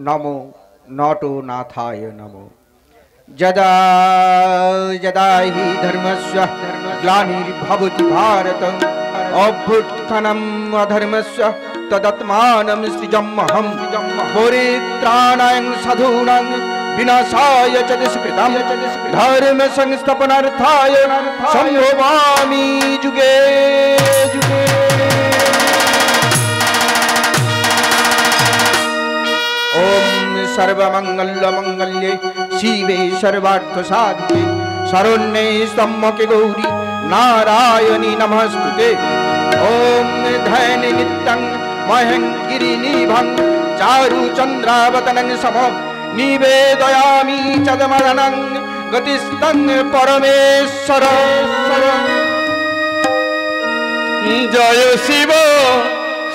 नमो नटोनाथाय नमो। यदा यदा हि धर्मस्य ग्लानिर्भवति भारत अभ्युत्थानम् अधर्मस्य तदात्मानं सृजाम्यहम् परित्राणाय साधूनां विनाशाय च दुष्कृतां धर्म संस्थापनार्थाय सम्भवामि युगे युगे। ओम सर्वमंगलमंगल्ये शिवे सर्वार्थसाधिके शरण्ये त्र्यंबके गौरी नारायणी नमस्तुते। ओम धैर्य नित्यं महङ्गिरिनिभं चारुचन्द्रावतनं समं निवेदयामि चदमदनं गतिस्तं परमेश्वर। जय शिव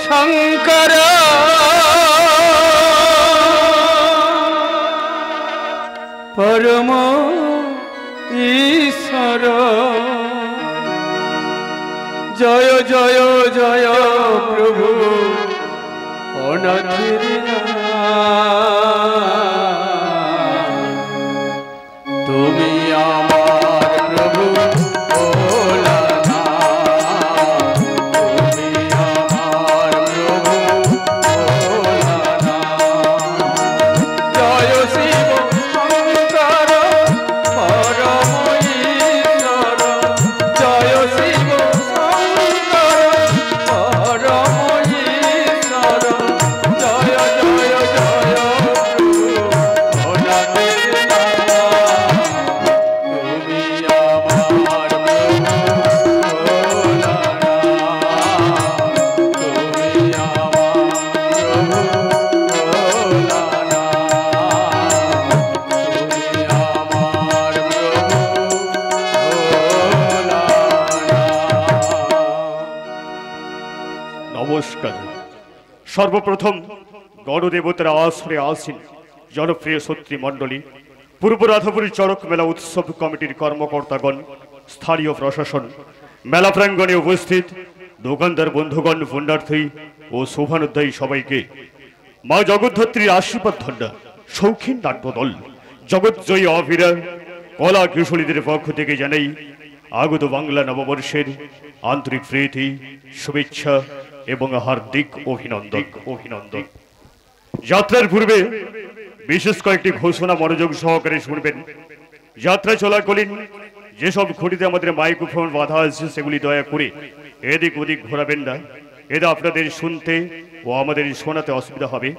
शंकर परम ईश्वर। जय जय जय प्रभु अनाथिर তুমি আমার প্রভু सर्वप्रथम गणदेवतार आश्रय आसीन जनप्रिय छत्री मंडली पूर्व राधापुरी चड़क मेला उत्सव कमिटिर कर्मकर्तागण स्थानीय प्रशासन मेला प्रांगणे उपस्थित दोकानदार बंधुगण पुण्यार्थी और शोभानुध्यायी सबाइके मा जगद्धात्रीर आशीर्वाद धन्ना शौखीन नाट्यदल जगतजयी अभिरा कला किशोरीदेर पक्ष थेके जानाई आगत बांगला नवबर्षेर आंतरिक प्रीति शुभेच्छा एवं हार्दिक अभिनंदन। यात्रार पूर्वे विशेष कयेकटी घोषणा मनोयोग सहकारे शुनबेन। यात्रा चलाकालीन जे सब घटिते आमादेर माइक्रोफोन बाधा आछे सेगुली दया करे एदिक ओदिक घोराबेन ना, एते आपनादेर शुनते ओ आमादेर शोनाते असुविधा होबे।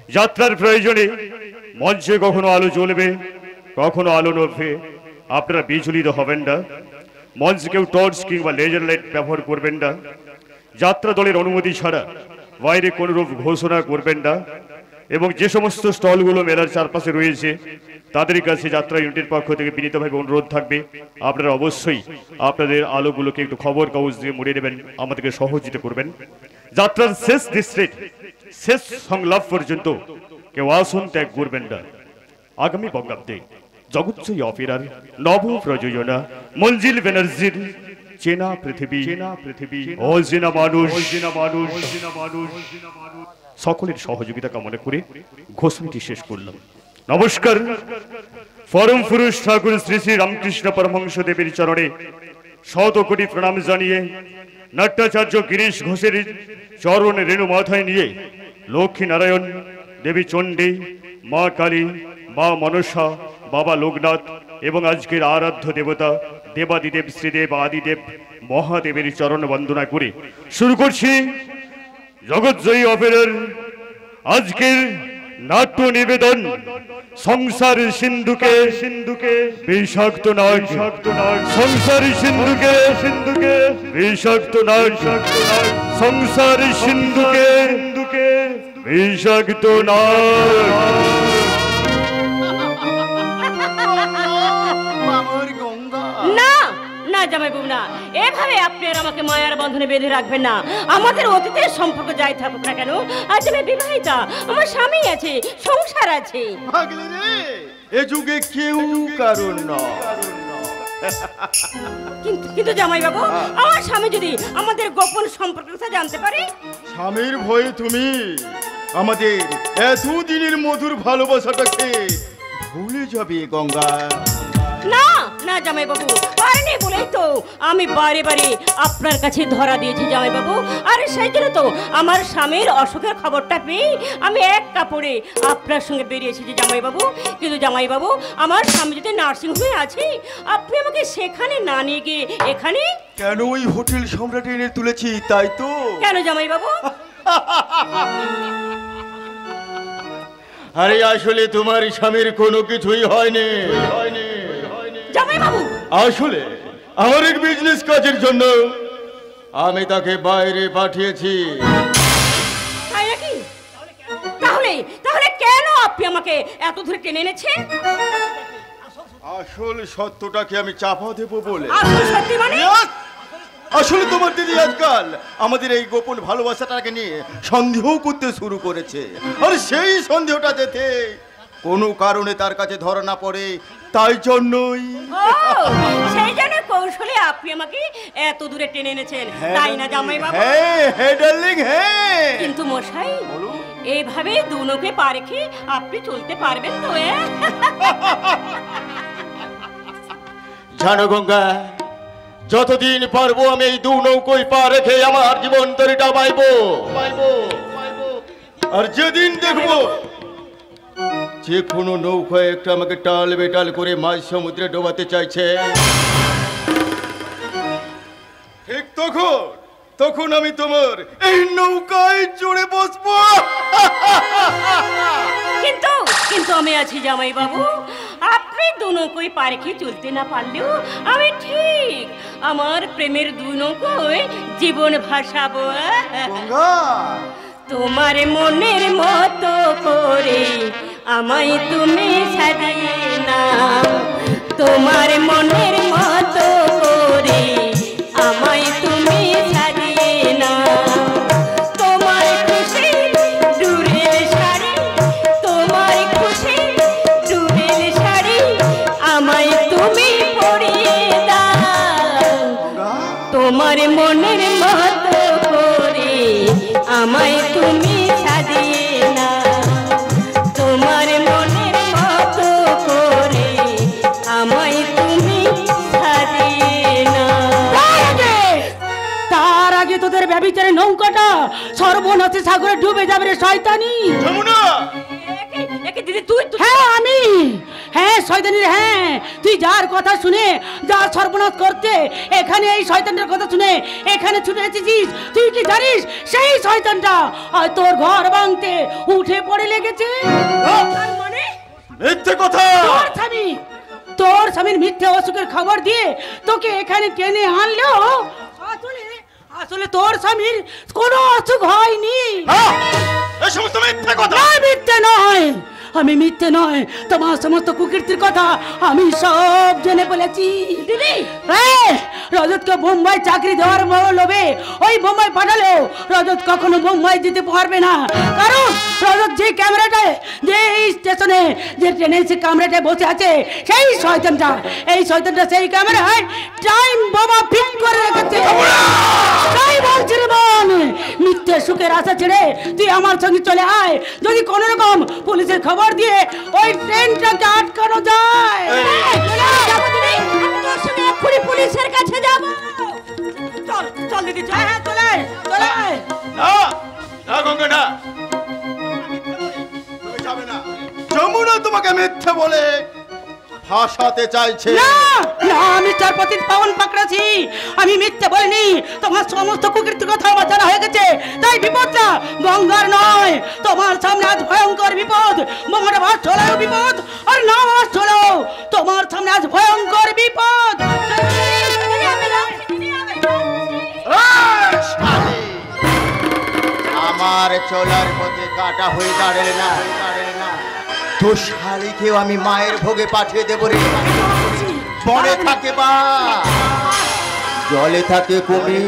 यात्रार प्रयोजने मंचे कखनो आलो ज्वलबे कखनो आलो नभे, आपनारा बिचलित हबेन ना। मंचे केउ टर्च किंबा लेजार लाइट व्यवहार करबेन ना। यात्रा दलेर अनुमति छाड़ा बाइरे कोनो रूप घोषणा करबेन ना एवं जे समस्त स्टलगुलो मेलार चारपाशे रयेछे तादेर काछे यात्रा यूनिटेर पक्ष थेके विनीतभावे अनुरोध थाकबे आपनारा अवश्यई आपनादेर आलोगुलोके एकटु खबर कागज दिये मुड़िये नेबेन, आमादेरके सहयोगिता करबेन। यात्रार शेष डिस्ट्रिक्ट शेष संलाप पर्यन्त केउ आसन त्याग करबेन ना। आगामी बंगाब्दे जगतजयी अपेरार नव प्रयोजना मंजिल बैनार्जीर चेना पृथिवी अचेना मानुष सकलेर सहयोगिता कामना करे घोषणाटी शेष करलाम। नमस्कार। परम पुरुष ठाकुर श्री श्री रामकृष्ण परमहंस देवेर चरणे शत कोटी प्रणाम जानिए नाट्याचार्य गिरीश घोषेर चरण रेणु माथाय निये लक्ष्मी नारायण देवी चंडी मा काली मा मनसा बाबा लोकनाथ एवं आजकेर आराध्य देवता देवादिदेव श्रीदेव आदिदेव महादेवेर चरण वंदना करे शुरू करछि जगतजयी अपेरार आजकेर नाट्य निवेदन संसार सिंधुके বিষাক্ত নাগ संसार सिंधुके বিষাক্ত नाग संसार सिंधुके বিষাক্ত नाग। জামাই বাবু না, এভাবে আপনি আর আমাকে মায়ার বন্ধনে বেঁধে রাখবেন না। আমাদের অতীতের সম্পর্ক যাই থাকুক না কেন, আজ আমি বিবাহিতা, আমার স্বামী আছে, সংসার আছে। পাগলি রে, এ যুগে কেউ কারণ না। কিন্তু জামাই বাবু, আমার স্বামী যদি আমাদের গোপন সম্পর্কের কথা জানতে পারে? স্বামীর ভয়ে তুমি আমাদের এতদিনের মধুর ভালোবাসাটাকে ভুলে যাবে গঙ্গা। না না জামাইবাবু, পারেনি বলেই তো আমি বারে বারে আপনার কাছে ধরা দিয়েছি জামাইবাবু। আর সেই জন্য তো আমার স্বামীর অসুখের খবরটা পেয়ে আমি এক কাপড়ে আপনার সঙ্গে বেরিয়ে এসেছি জামাইবাবু। কিন্তু জামাইবাবু, আমার স্বামী যদি নার্সিংহোমে আছে, আপনি আমাকে সেখানে না নিয়ে গিয়ে এখানে কেন ওই হোটেল সম্রাট এনে তুলেছি, তাই তো? কেন জামাইবাবু? আরে আসলে তোমার স্বামীর কোনো কিছুই হয়নি। জামাইবাবু, আসলে আমার এক বিজনেস কাজের জন্য আমি তাকে বাইরে পাঠিয়েছি। তাই নাকি? তাহলে তাহলে কেন আপনি আমাকে এত দূরে টেনে এনেছেন? আসল সত্যটাকে আমি চাপা দেবো বলে। আসল সত্যি মানে? আসলে তোমার দিদি আজকাল আমাদের এই গোপন ভালোবাসাটাকে নিয়ে সন্দেহ করতে শুরু করেছে। আর সেই সন্দেহটা যেতে কোনো কারণে তার কাছে ধরা না পড়ে, তাই জন্যই। ও, সেই জন্য কৌশলে আপনি আমাকে এত দূরে টেনে এনেছেন, তাই না জামাইবাবু? হ্যাঁ হ্যাঁ ডার্লিং, হ্যাঁ। কিন্তু মশাই, এইভাবে দুনোকে পা রেখে আপনি চলতে পারবেন তো? জানো গঙ্গা, যতদিন পারবো আমি এই দু নৌকোয় পা রেখে আমার জীবন তরিটা বাইবো। আর যেদিন দেখবো যে কোনো নৌকায় একটা আমাকে টাল বেটাল করে মাঝ সমুদ্রে ডোবাতে চাইছে, ঠিক তখন আমি তোমার এই নৌকায় চড়ে বসবো। কিন্তু কিন্তু আমি আছি জামাইবাবু। আপনি দু নৌকোয় পা রেখে চলতে না পারলেও আমি ঠিক আমার প্রেমের দু নৌকোয় জীবন ভাসাবো। তোমার মনের মতো করে আমায় তুমি সাজিয়ে নাও, তোমার মনের মতো করে আমায় তুমি সাজিয়ে নাও। তোমার খুশি ডুরের শাড়ি, তোমার খুশি ডুরের শাড়ি আমায় তুমি পরিয়ে দাও। তোমার মনের মতো করে আমায় তুমি সাজিয়ে নাও, তোমার মনের মতো করে আমায় তুমি সাজিয়ে নাও। তার আগে তোদের ব্যভিচারে নৌকাটা সর্বনাশে সাগরে ডুবে যাবে রে শয়তানি। যমুনা, দিদি তুই? হ্যাঁ আমি, হ্যাঁ শয়তানি, হ্যাঁ তুই যার কথা শুনে যার সর্বনাশ করতে এখানে এই শয়তানটার কথা শুনে এখানে ছুটে এসেছিস, তুই কি জানিস সেই শয়তানটা আর তোর ঘর ভাঙতে উঠে পড়ে লেগেছে? মানে মিথ্যে কথা। তোর স্বামীর মিথ্যে অসুখের খবর দিয়ে তোকে এখানে টেনে আনলো। আসলে তোর স্বামীর কোনো অসুখ হয়নি। এই সমস্ত মিথ্যে কথা। মিথ্যে নয়, আমি মিথ্যে নয়, তোমার সমস্ত কুকীর্তির কথা আমি সব জেনে বলেছি। দিদি রজতকে বোম্বাই চাকরি দেওয়ার বড় লোভে ওই বোম্বাই পাঠালো। রজত কখনো বোম্বাই যেতে পারবে না, কারণ রজত যে ক্যামেরাটায়, যে স্টেশনে, যে ট্রেনে সে ক্যামেরাটায় বসে আছে, সেই শয়তানটা, এই শয়তানটা সেই ক্যামেরায় টাইম বোমা ফিট করে রেখেছে। তাই বলছি রে বোন, মিথ্যে সুখের আশা ছেড়ে তুই আমার সঙ্গে চলে আয়। যদি কোনো রকম পুলিশের খবর দিয়ে ওই ট্রেনটাকে আটকানো যায়, তোর সঙ্গে এক্ষুনি পুলিশের কাছে যাব। চল চল দিদি, চল। হ্যাঁ চলে চলে। না না গঙ্গা, না, তুমি যাবে না। যমুনা তোমাকে মিথ্যে বলে ফাঁসাতে চাইছে। না না, আমি চারপতির পাওন পাকড়াছি, আমি মিথ্যে বলিনি। তোমার সমস্ত কুকীর্তির কথা আমার জানা হয়ে গেছে। তাই বিপদটা গঙ্গার নয়, তোমার সামনে আজ ভয়ঙ্কর বিপদ। বোমাটা বাস চলেও বিপদ, আর না বাস চলেও তোমার সামনে আজ ভয়ঙ্কর বিপদ। আমার চলার পথে কাটা হয়ে দাঁড়ালে না, তো শালিকেও আমি মায়ের ভোগে পাঠিয়ে দেবো রে। বনে থাকে বা জলে থাকে কুমির,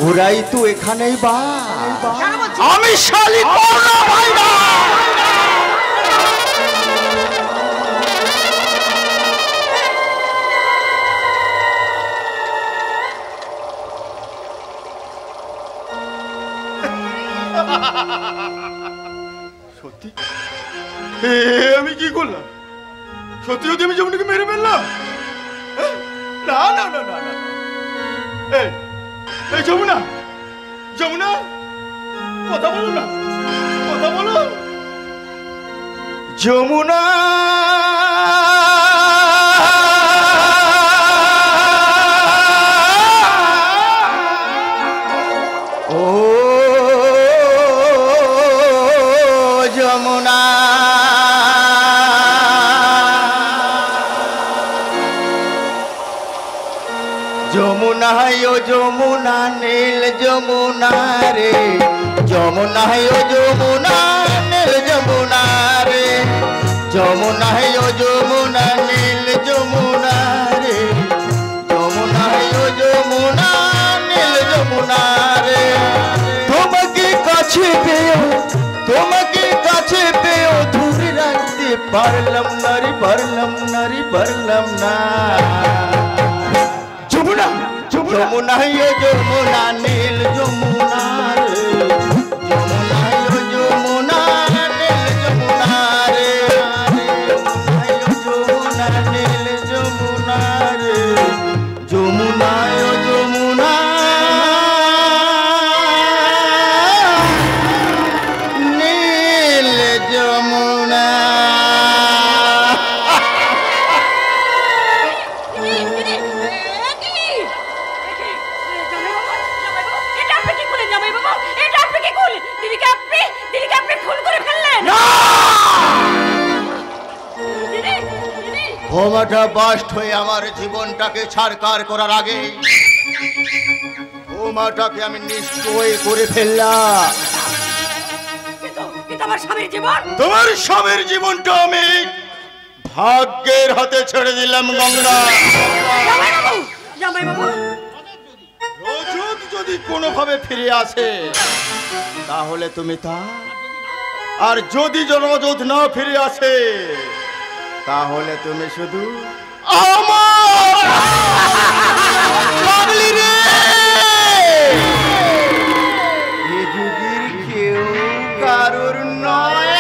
ওরাই তো এখানেই বা। আমি শালিক ভাই না। সত্যি আমি কি করলাম? সত্যি যদি আমি যমুনাকে মেরে ফেললাম? না না না না না, এই যমুনা, যমুনা কথা বলো না, কথা বলো। যমুনা ও যমুনা, যমুনা ও যমুনা নীল যমুনা রে, যমুনা ও যমুনা নীল যমুনা রে, যমুনা ও যমুনা নীল যমুনা রে, যমুনা ও যমুনা নীল যমুনা রে। তোমাকে কাছে পেও, তোমাকে কাছে পেও ধরে রাখতে পারলাম না রে, পারলাম না রে, পারলাম না। যমুনা যমুনা ও যমুনা নীল যমুনা রে, যমুনা ও যমুনা নীল যমুনা রে, যমুনা ও যমুনা নীল যমুনা রে, যমুনা ও যমুনা নীল যমুনা। বোমাটা বাস্ট হয়ে আমার জীবনটাকে ছাড়কার করার আগে বোমাটাকে আমি নিষ্ক্রিয় করে ফেললাম। তোমার স্বামীর জীবনটা আমি ভাগ্যের হাতে ছেড়ে দিলাম গঙ্গা। রজত যদি কোনোভাবে ফিরে আসে তাহলে তুমি তা, আর যদি রজত না ফিরে আসে তাহলে তুমি শুধু আমার পাগলি রে। এ যুগের কেউ কারোর নয়।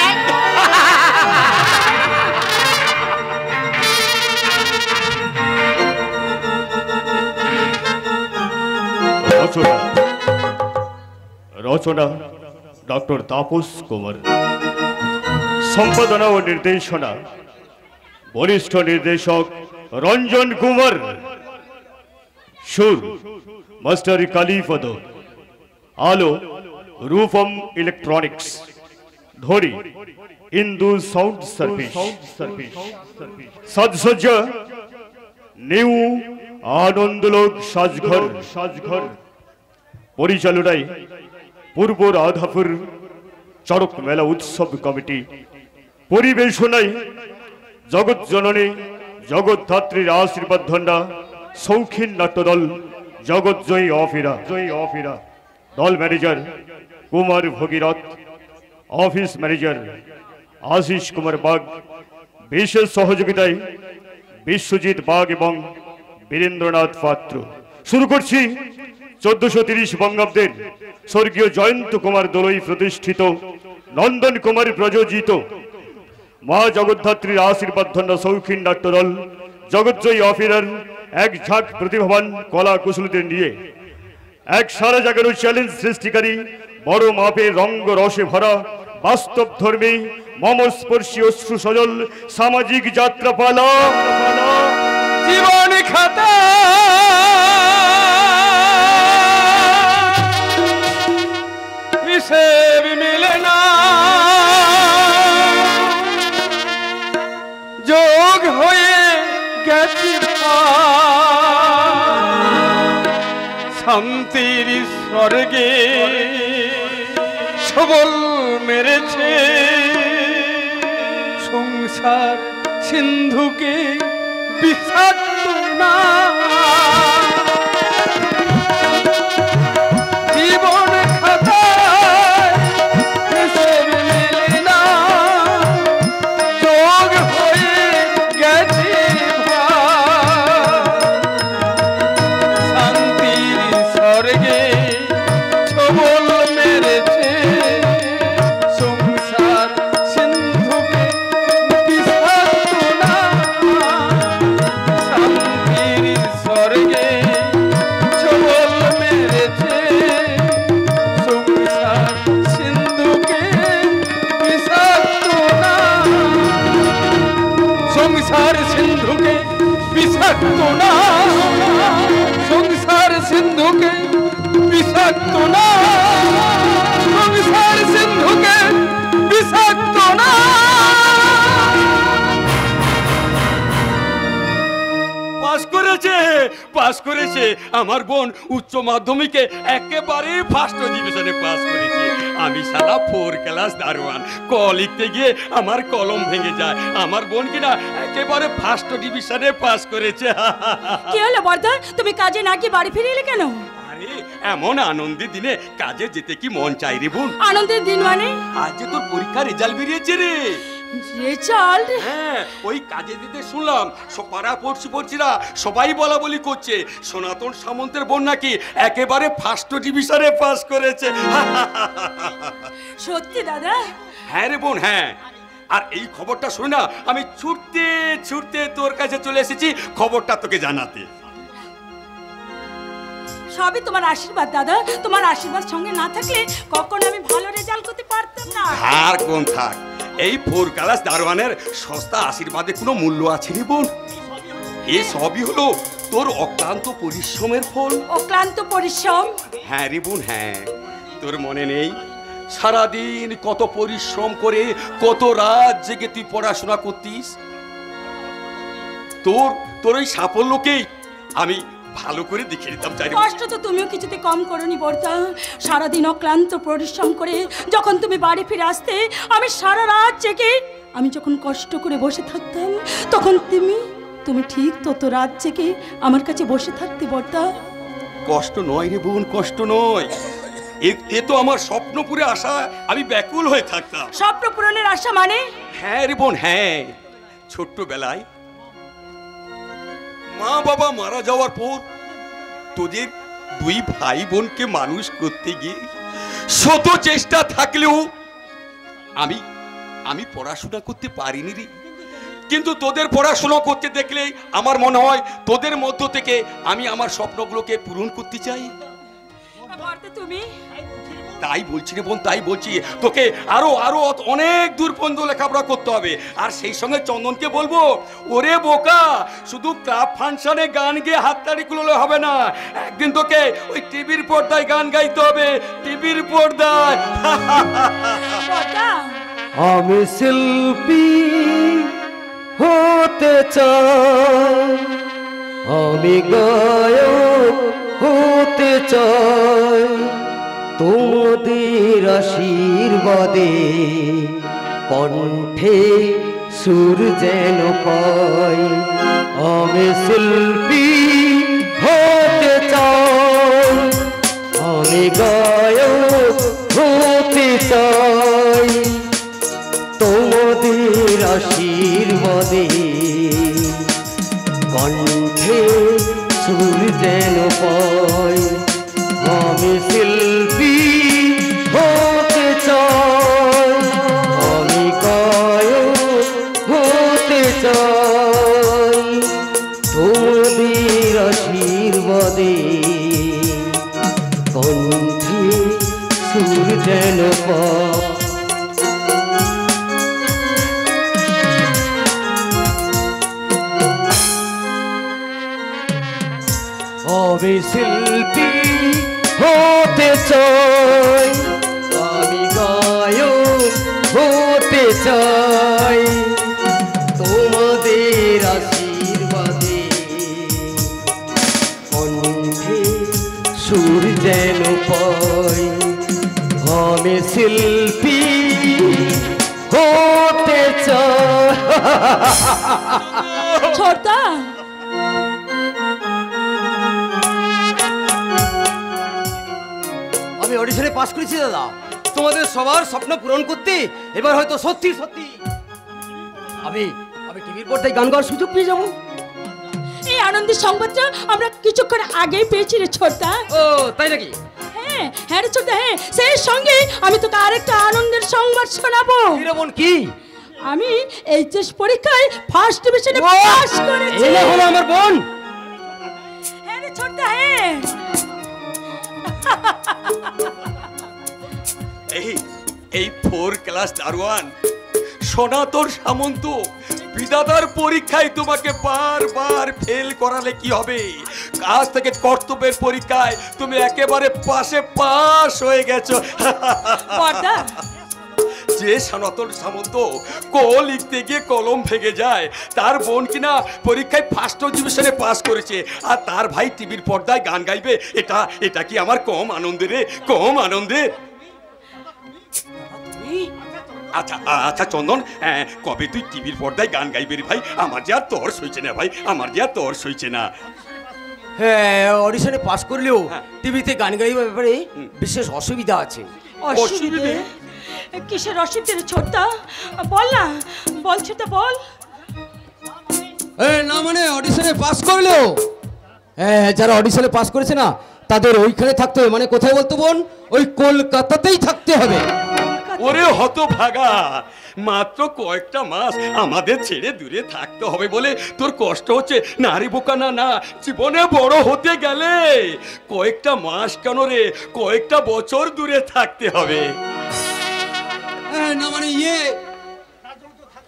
রচনা রচনা ডক্টর তাপস কুমার, সম্পাদনা ও নির্দেশনা বরিষ্ঠ নির্দেশক রঞ্জন কুমার, সুর মাস্টার কালীপদ, আলো রূপম ইলেকট্রনিক্স, ধরি ইন্দু সাউন্ড সার্ভিস, সাজসজ্জা নিউ আনন্দলোক সাজঘর, পরিচালনায় পূর্ব রাধাপুর চড়ক মেলা উৎসব কমিটি, পরিবেশনায় জগৎ জননী জগদ্ধাত্রীর আশীর্বাদ ধন্যা শৌখিন নাট্যদল জগৎ জয়ী অফিরা, দল manager Kumar Bhagirath, office manager Ashis Kumar Bag, বিশেষ সহযোগিতায় বিশ্বজিৎ বাগ এবং বীরেন্দ্রনাথ পাত্র। শুরু করছি 1430 বঙ্গাব্দের স্বর্গীয় জয়ন্ত কুমার দোলই প্রতিষ্ঠিত, নন্দন কুমার প্রযোজিত মা জগদ্ধাত্রীর আশীর্বাদ ধন্য শৌখিন নাট্যদল জগৎজয়ী অফিরার এক ঝাঁক প্রতিভাবান কলা কুশলীদের নিয়ে এক সারা জাগানো চ্যালেঞ্জ সৃষ্টিকারী বড় মাপের রঙ্গ রসে ভরা বাস্তব ধর্মী মমস্পর্শী অশ্রু সজল সামাজিক যাত্রাপালা জীবন খাতা হিসেব মিলে না, যোগ হয়ে গেছি শান্তির স্বর্গে, সবল মেরেছে সংসার সিন্ধুকে বিষাক্ত না। জীবন খাতায় হিসেব মেলে না, যোগ হয়ে গেছে শান্তির স্বর্গে, ছবল মেরেছে বিষাক্ত না, সংসার সিন্ধুকে বিষাক্ত না, সংসার সিন্ধুকে বিষাক্ত না। পাস করেছে আমার বোন উচ্চ মাধ্যমিকে একেবারে ফার্স্ট ডিভিশনে পাস করেছে। আমি সারা 4 ক্লাস দারোয়ান, ক লিখতে গিয়ে আমার কলম ভেঙে যায়। আমার বোন কিনা একেবারে ফার্স্ট ডিভিশনে পাস করেছে। কি হলো বর্দা, তুমি কাজে না গিয়ে বাড়ি ফিরে এলে কেন? আরে এমন আনন্দের দিনে কাজে যেতে কি মন চাই রে বোন? আনন্দের দিন মানে? আজ যে তোর পরীক্ষার রেজাল্ট বেরিয়েছে রে। রেজাল্ট? হ্যাঁ, ওই কাজে দিতে শুনলাম পাড়া পড়ছিরা সবাই বলা বলি করছে সনাতন সামন্তের বোন নাকি একেবারে ফার্স্ট ডিভিশনে পাস করেছে। সত্যি দাদা? হ্যাঁ রে বোন, হ্যাঁ। আর এই খবরটা শুনে না আমি ছুটতে ছুটতে তোর কাছে চলে এসেছি খবরটা তোকে জানাতে। সবই তোমার আশীর্বাদ দাদা, তোমার আশীর্বাদ সঙ্গে না থাকলে কখনো আমি ভালো রেজাল্ট করতে পারতাম না। আর কোন থাক, এই 4 ক্লাস দারোয়ানের সস্তা আশীর্বাদে কোনো মূল্য আছে রে বোন? এই সবই হলো তোর অক্লান্ত পরিশ্রমের ফল। অক্লান্ত পরিশ্রম? হ্যাঁ রে বোন, হ্যাঁ। তোর মনে নেই সারাদিন কত পরিশ্রম করে কত রাত জেগে তুই পড়াশোনা করতিস? তোর ওই সাফল্যকেই আমি ভালো করে দেখে নিতাম চাই। কষ্ট তো তুমিও কিছুতে কম করনি বর্দা। সারাদিন অক্লান্ত পরিশ্রম করে যখন তুমি বাড়ি ফিরে আসতে, আমি সারা রাত জেগে আমি যখন কষ্ট করে বসে থাকতাম, তখন তুমি ঠিক তত রাত জেগে আমার কাছে বসে থাকতে বর্দা। কষ্ট নয় রে বোন, কষ্ট নয়। এ তো আমার স্বপ্ন পুরে আশা, আমি ব্যাকুল হয়ে থাকতাম। স্বপ্ন পূরণের আশা মানে? হ্যাঁ রে বোন, হ্যাঁ। ছোট্টবেলায় মা বাবা মারা যাওয়ার পর তোদের 2 ভাই বোনকে মানুষ করতে গিয়ে শত চেষ্টা থাকলেও আমি পড়াশোনা করতে পারিনি রে। কিন্তু তোদের পড়াশোনা করতে দেখলে আমার মনে হয় তোদের মধ্য থেকে আমি আমার স্বপ্নগুলোকে পূরণ করতে চাই। তুমি তাই বলছি রে বোন, তাই বলছি তোকে আরো অনেক দূর পর্যন্ত লেখাপড়া করতে হবে। আর সেই সঙ্গে চন্দনকে বলবো, ওরে বোকা, শুধু ক্লাব ফাংশনে গান গেয়ে হাততালি কুলোলে হবে না, একদিন তোকে ওই টিভির পর্দায় গান গাইতে হবে, টিভির পর্দায়। আমি শিল্পী হতে চাই, আমি গায়ক হতে চাই, তোমাদের আশীর্বাদে কণ্ঠে সুর যেন পাই। আমি শিল্পী হতে চাই, আমি গায়ক হতে চাই, তোমাদের আশীর্বাদে কণ্ঠে সুর যেন পাই। আমি শিল্পী হতে চাই, আমি গায়ক হতে চাই, তোমাদের আশীর্বাদে কণ্ঠে সুর যেন পাই। আমি শিল্পী হতে চাই, আমি গায়ক হতে চাই, তোমাদের আশীর্বাদে কণ্ঠে সুর যেন পাই। আমি শিল্পী হতে চাই। ছোটদা, আমি অডিশনে পাস করেছি দাদা, তোমাদের সবার স্বপ্ন পূরণ করতে এবার হয়তো সত্যি সত্যি আমি টিভির পর্দায় গান গাওয়ার সুযোগ পেয়ে যাবো। এই আনন্দের সংবাদটা আমরা কিছুক্ষণ আগেই পেয়েছি রে ছোটদা। ও তাই নাকি? হ্যাঁ হ্যাঁ রে ছোটদা, হ্যাঁ। সেই সঙ্গে আমি তোকে আরেকটা আনন্দের সংবাদ শোনাবো। কিরকম কি? আমি এইচএস পরীক্ষায় ফার্স্ট ডিভিশনে পাস করেছি। এই হলো আমার বোন। হ্যাঁ রে ছোটদা, হ্যাঁ। এই 4 ক্লাস দারোয়ান সনাতন সামন্ত বিধাতার পরীক্ষায় তোমাকে বারবার ফেল করালে কি হবে? আজ থেকে কর্তব্যের পরীক্ষায় তুমি একেবারে পাশে পাস হয়ে গেছো। বর্দা, যে সনাতন সামন্ত ক লিখতে গিয়ে কলম ভেঙে যায়, তার বোন কিনা পরীক্ষায় ফার্স্ট ডিভিশনে পাস করেছে, আর তার ভাই টিভির পর্দায় গান গাইবে, এটা কি আমার কম আনন্দে রে? কম আনন্দে? আচ্ছা আচ্ছা চন্দন, কবে তুই টিভির পর্দায় গান গাইবে রে ভাই? আমার যে আর তর সইছে না ভাই, আমার যে আর তর সইছে না। হ্যাঁ, অডিশনে পাস করলেও টিভিতে গান গাইবার ব্যাপারে বিশেষ অসুবিধা আছে। অসুবিধে? কিসের অসুবিধে রে ছোটদা? বল না, বল ছোটদা বল। না মানে অডিশনে পাস করলেও, যারা অডিশনে পাস করেছে না তাদের ওইখানে থাকতে হবে। মানে কোথায় বলতো বোন? ওই কলকাতাতেই থাকতে হবে। ওরে হতভাগা, মাত্র কয়েকটা মাস আমাদের ছেড়ে দূরে থাকতে হবে বলে তোর কষ্ট হচ্ছে? নারী বোকা না, না, জীবনে বড় হতে গেলে কয়েকটা মাস কেন রে, কয়েকটা বছর দূরে থাকতে হবে। না মানে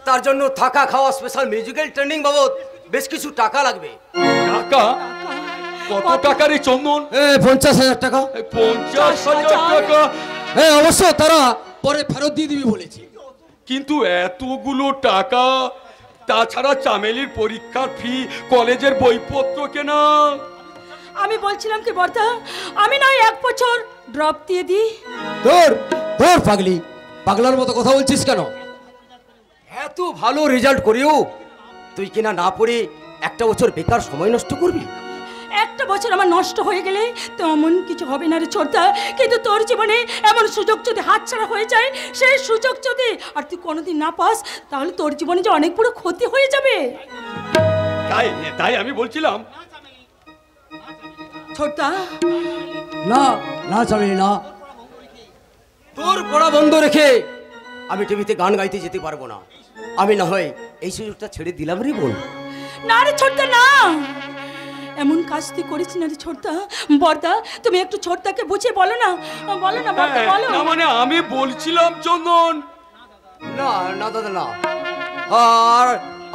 তার জন্য থাকা খাওয়া স্পেশাল মিউজিক্যাল ট্রেনিং বাবদ বেশ কিছু টাকা লাগবে। টাকা? কত টাকা রে চন্দন? 50,000 টাকা। 50,000 টাকা? অবশ্য তারা পরে ফেরত দিয়ে দিবি বলেছি। কিন্তু এতগুলো টাকা, তাছাড়া চামেলির পরীক্ষার ফি, কলেজের বইপত্র কেনা। আমি বলছিলাম কি বর্দা, আমি নয় 1 বছর ড্রপ দিয়ে দিই। ধর ধর পাগলি, পাগলার মতো কথা বলছিস কেন? এত ভালো রেজাল্ট করেও তুই কিনা না পড়ে একটা বছর বেকার সময় নষ্ট করবি। একটা বছর আমার নষ্ট হয়ে গেলে তেমন কিছু হবে না রে ছোটদা, কিন্তু তোর জীবনে এমন সুযোগ যদি হাতছাড়া হয়ে যায়, সেই সুযোগ যদি আর তুই কোনোদিন না পাস, তাহলে তোর জীবনে যে অনেক বড় ক্ষতি হয়ে যাবে। তাই আমি বলছিলাম ছোটদা। না না চামেলি না, তোর পড়া বন্ধ রেখে আমি টিভিতে গান গাইতে যেতে পারবো না। আমি না হয় এই সুযোগটা ছেড়ে দিলাম রে বোন। না রে ছোটদা না, এমন কাজ তুই করিস না রে ছোটদা। বর্দা, তুমি একটু ছোটদাকে বুঝিয়ে বলো না, বলো না বর্দা, বলো। না মানে আমি বলছিলাম চন্দন। না না দাদা না,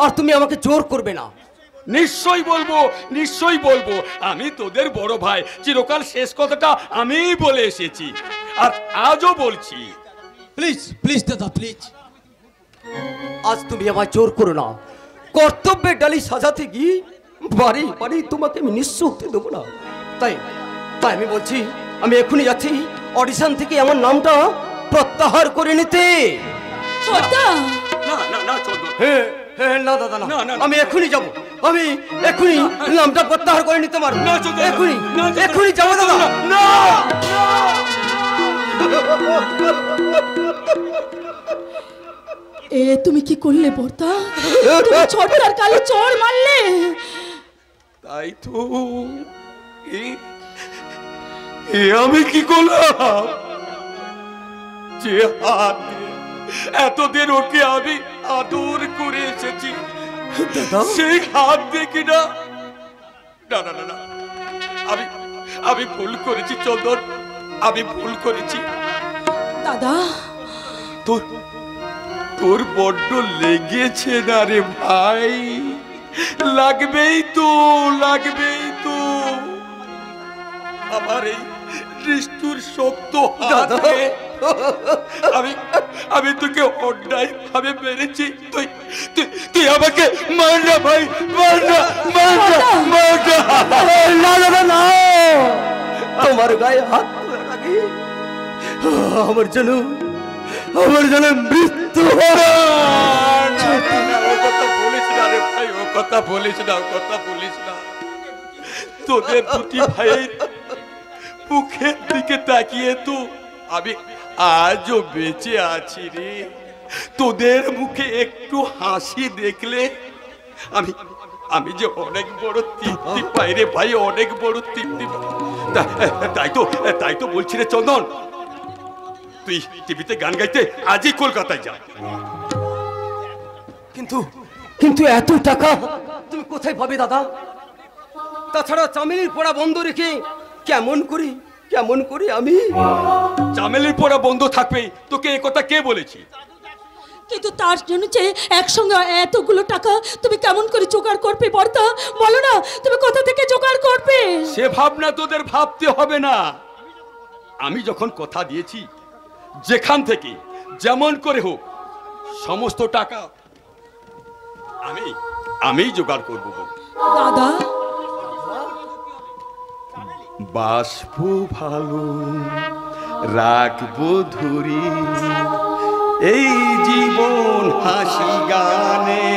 আর তুমি আমাকে জোর করবে না। নিশ্চয়ই বলবো, নিশ্চয়ই বলবো। আমি তোদের বড় ভাই, চিরকাল শেষ কথাটা আমিই বলে এসেছি, আর আজও বলছি। প্লিজ প্লিজ দাদা প্লিজ, আজ তুমি আমায় জোর করো না। কর্তব্যের ডালি সাজাতে গিয়ে বাড়ি বাড়ি তোমাকে আমি নিঃস্ব হতে দেবো না। তাই তাই আমি বলছি, আমি এখনই যাচ্ছি অডিশন থেকে আমার নামটা প্রত্যাহার করে নিতে। ছোটদা। না না না চন্দন, হ্যাঁ না দাদা না, না, না, আমি এখনই যাব, আমি এখনই নামটা প্রত্যাহার করে নিতে পারবো। না চন্দন, এখনই না, চন্দন, এখনই যাবো দাদা। না। তুমি কি করলে বর্দা? তুমি ছোটদার কালে চোর মারলে। তাই তো, আমি কি করলাম? যে হাত দিয়ে এতদিন ওকে আমি আদর করে এসেছি, সেই হাত দিয়ে কিনা, না না না না, আমি ভুল করেছি চন্দন, আমি ভুল করেছি। দাদা, তোর বড্ড লেগেছে না রে ভাই? লাগবেই তো, লাগবেই তো। আমার এই নিষ্ঠুর শক্ত হাতে আমি তোকে অন্যায় ভাবে মেরেছি। তুই আমাকে মার না ভাই, মার না, মার না, মার না। না দাদা না, তোমার গায়ে হাত তোলার আগে আমার যেন মৃত্যু। কথা বলিস না রে ভাই, ও কথা বলিস না, ও কথা বলিস না। তোদের দুটি ভাইয়ের মুখের দিকে তাকিয়ে তো আমি আজও বেঁচে আছি রে। তোদের মুখে একটু হাসি দেখলে আমি যে অনেক বড় তৃপ্তি পাই রে ভাই, অনেক বড় তৃপ্তি। তাই তো বলছি রে চন্দন, তুই টিভিতে গান গাইতে আজই কলকাতায় যা। কিন্তু এত টাকা তুমি কোথায় পাবে দাদা? তাছাড়া চামেলির পড়া বন্ধ রেখে কেমন করি আমি? চামেলির পড়া বন্ধ থাকবে, তোকে এ কথা কে বলেছি? কিন্তু তার জন্য যে একসঙ্গে এতগুলো টাকা তুমি কেমন করে জোগাড় করবে বর্দা, বলো না তুমি কোথা থেকে জোগাড় করবে? সে ভাবনা তোদের ভাবতে হবে না। আমি যখন কথা দিয়েছি যেখান থেকে যেমন করে হোক সমস্ত টাকা আমি জোগাড় করব। দাদা বাসবো ভালো রাখবো ধরি এই জীবন হাসি গানে,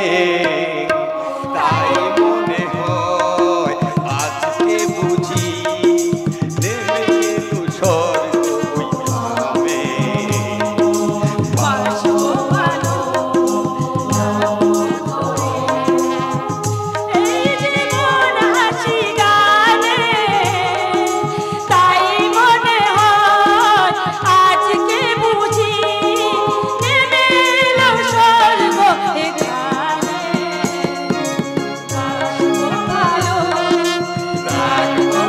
তাই মনে হয় আজকে বুঝি নেমে এলো স্বর্গ ওই গ্রামে। বাসবো ভালো এই জীবন হাসি গানে, তাই মনে হয় আজকে বুঝি নেমে এলো স্বর্গ এখানে। বাসবো ভালো রাখবো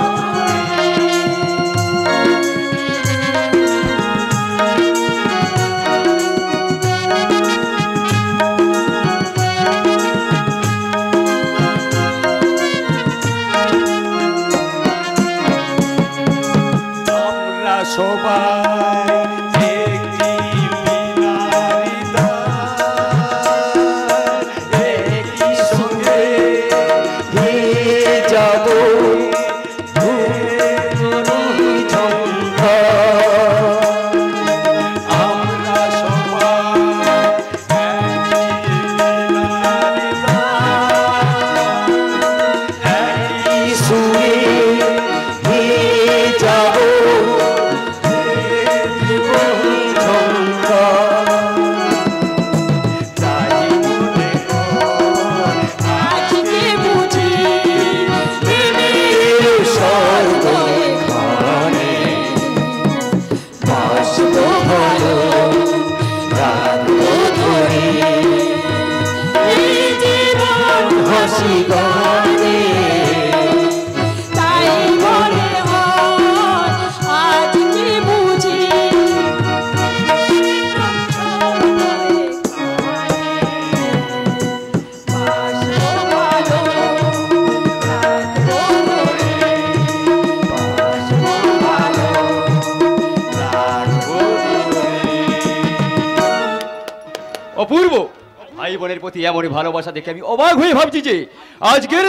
আমরা সবাই একটি মিনারি দ্বার, একই সঙ্গে গেয়ে যাব আমরা সবাই একটি মিনারি দ্বার, একই সুরে গেয়ে যাব আজকে বুঝি নেমে এলো স্বর্গ এখানে। বাসবো ভালো রাখবো ধরে এই জীবন হাসি গানে, তাই মনে হয় আজকে বুঝি অপূর্ব ভাই বোনের প্রতি এমনই ভালোবাসা দেখে আমি অবাক হয়ে ভাবছি যে আজকের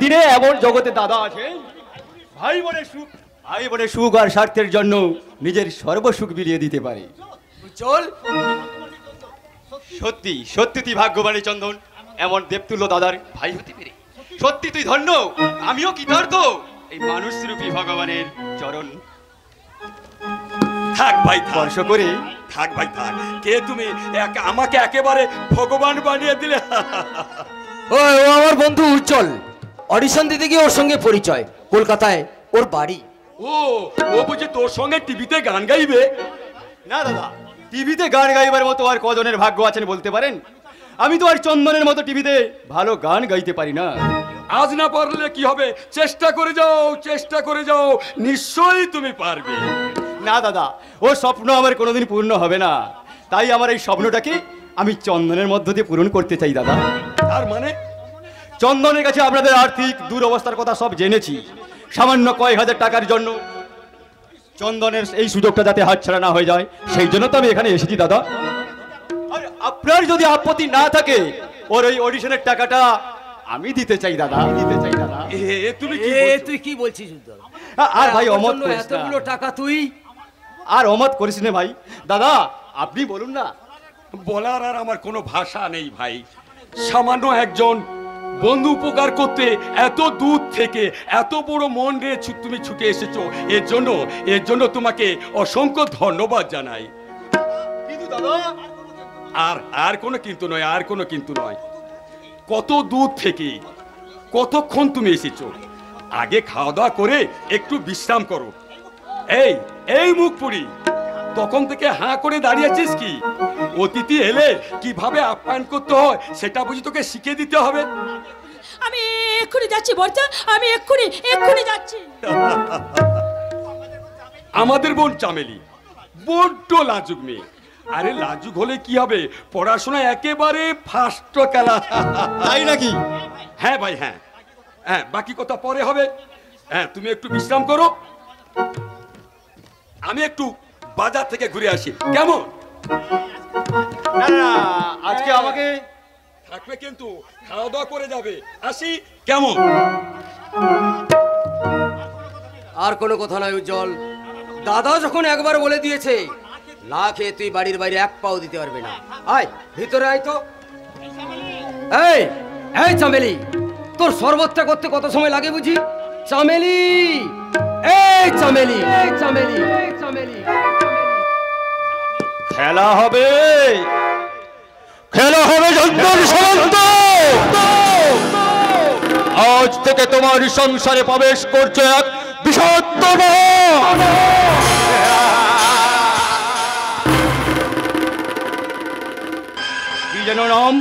দিনে এমন জগতে দাদা আছে ভাই বোনের সুখ আর স্বার্থের জন্য নিজের সর্বসুখ বিলিয়ে দিতে পারে। চল, সত্যি সত্যি তুই ভাগ্যবানী চন্দন, এমন দেবতুল্য দাদার ভাই হতে পেরে। সত্যি তুই ধন্য, আমিও কৃতার্থ এই মানুষরূপী ভগবানের চরণ থাক ভাই থাক, স্পর্শ করে। থাক ভাই থাক। কে তুমি? আমাকে একেবারে ভগবান বানিয়ে দিলে। ও আমার বন্ধু উজ্জ্বল, অডিশন দিতে গিয়ে ওর সঙ্গে পরিচয়, কলকাতায় ওর বাড়ি। ও বুঝি তোর সঙ্গে টিভিতে গান গাইবে? না দাদা, টিভিতে গান গাইবার মতো আর কজনের ভাগ্য আছেন বলতে পারেন? আমি তো আর চন্দনের মতো টিভিতে ভালো গান গাইতে পারি না। আজ না পারলে কি হবে, চেষ্টা করে যাও, চেষ্টা করে যাও, নিশ্চয়ই তুমি পারবে। না দাদা, ও স্বপ্ন আমার কোনোদিন পূর্ণ হবে না, তাই আমার এই স্বপ্নটাকে আমি চন্দনের মধ্য দিয়ে পূরণ করতে চাই দাদা। তার মানে? চন্দনের কাছে আপনাদের আর্থিক দুরবস্থার কথা সব জেনেছি, সামান্য কয়েক হাজার টাকার জন্য চন্দনের এই সুযোগটা যাতে হাতছাড়া না হয়ে যায়, সেই জন্য তো আমি এখানে এসেছি দাদা। আর আপনার যদি আপত্তি না থাকে, ওর ওই অডিশনের টাকাটা আমি দিতে চাই দাদা, দিতে চাই দাদা। তুমি কি তুই কি বলছিস উজ্জ্বল? আর ভাই অমত করিস না। এতগুলো টাকা তুই আর অমত করিস না ভাই। দাদা আপনি বলুন না। বলার আর আমার কোনো ভাষা নেই ভাই। সামান্য একজন বন্ধু উপকার করতে এত দূর থেকে এত বড় মন নিয়ে তুমি ছুটে এসেছো, এর জন্য তোমাকে অসংখ্য ধন্যবাদ জানাই। কিন্তু দাদা, আর কোনো কিন্তু নয়, আর কোনো কিন্তু নয়। কত দূর থেকে কতক্ষণ তুমি এসেছো, আগে খাওয়া দাওয়া করে একটু বিশ্রাম করো। এই মুখ পুরি, তখন থেকে হাঁ করে দাঁড়িয়েছিস কি? অতিথি এলে কিভাবে আপ্যায়ন করতে হয় সেটা বুঝি তোকে শিখিয়ে দিতে হবে। আমি এক্ষুনি যাচ্ছি বর্ষা, আমি এক্ষুনি যাচ্ছি। আমাদের বোন চামেলি বড্ড লাজুক মেয়ে, আরে লাজুক হলে কি হবে, পড়াশোনা একেবারে ফার্স্ট ক্লাস। তাই নাকি? হ্যাঁ ভাই, হ্যাঁ হ্যাঁ, বাকি কথা পরে হবে। হ্যাঁ, তুমি একটু বিশ্রাম করো, আমি একটু বাজার থেকে ঘুরে আসি, কেমন? আজকে আমাকে থাকবে কিন্তু, খাওয়া দাওয়া করে যাবে, আসি, কেমন? আর কোনো কথা নয় উজ্জ্বল, দাদা যখন একবার বলে দিয়েছে না খেয়ে তুই বাড়ির বাইরে এক পাও দিতে পারবে না। আয় ভিতরে আয় তো। এই এই চামেলি, তোর শরবতটা করতে কত সময় লাগে বুঝি? চামেলি, এই চামেলি, এই চামেলি, এই চামেলি। খেলা হবে, খেলা হবে যন্তর সন্ত। আজ থেকে তোমার সংসারে প্রবেশ করছে এক বিষাক্ত কি যেন নাম?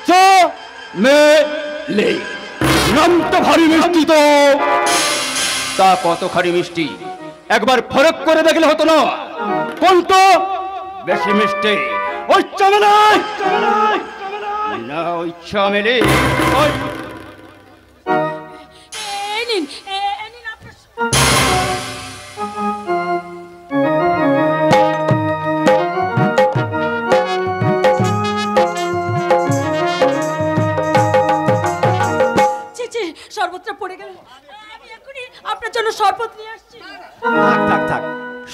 চামেলি। নামটা ভারী মিষ্টি তো। তা কত খারি মিষ্টি একবার ফরক করে দেখলে হতো না? কোনটা বেশি মিষ্টি? ওই চামেলি না ওই চামেলি? শরবতটা পড়ে গেল, আমি এখনই আপনার জন্য শরবত নিয়ে আসছি। থাক থাক থাক,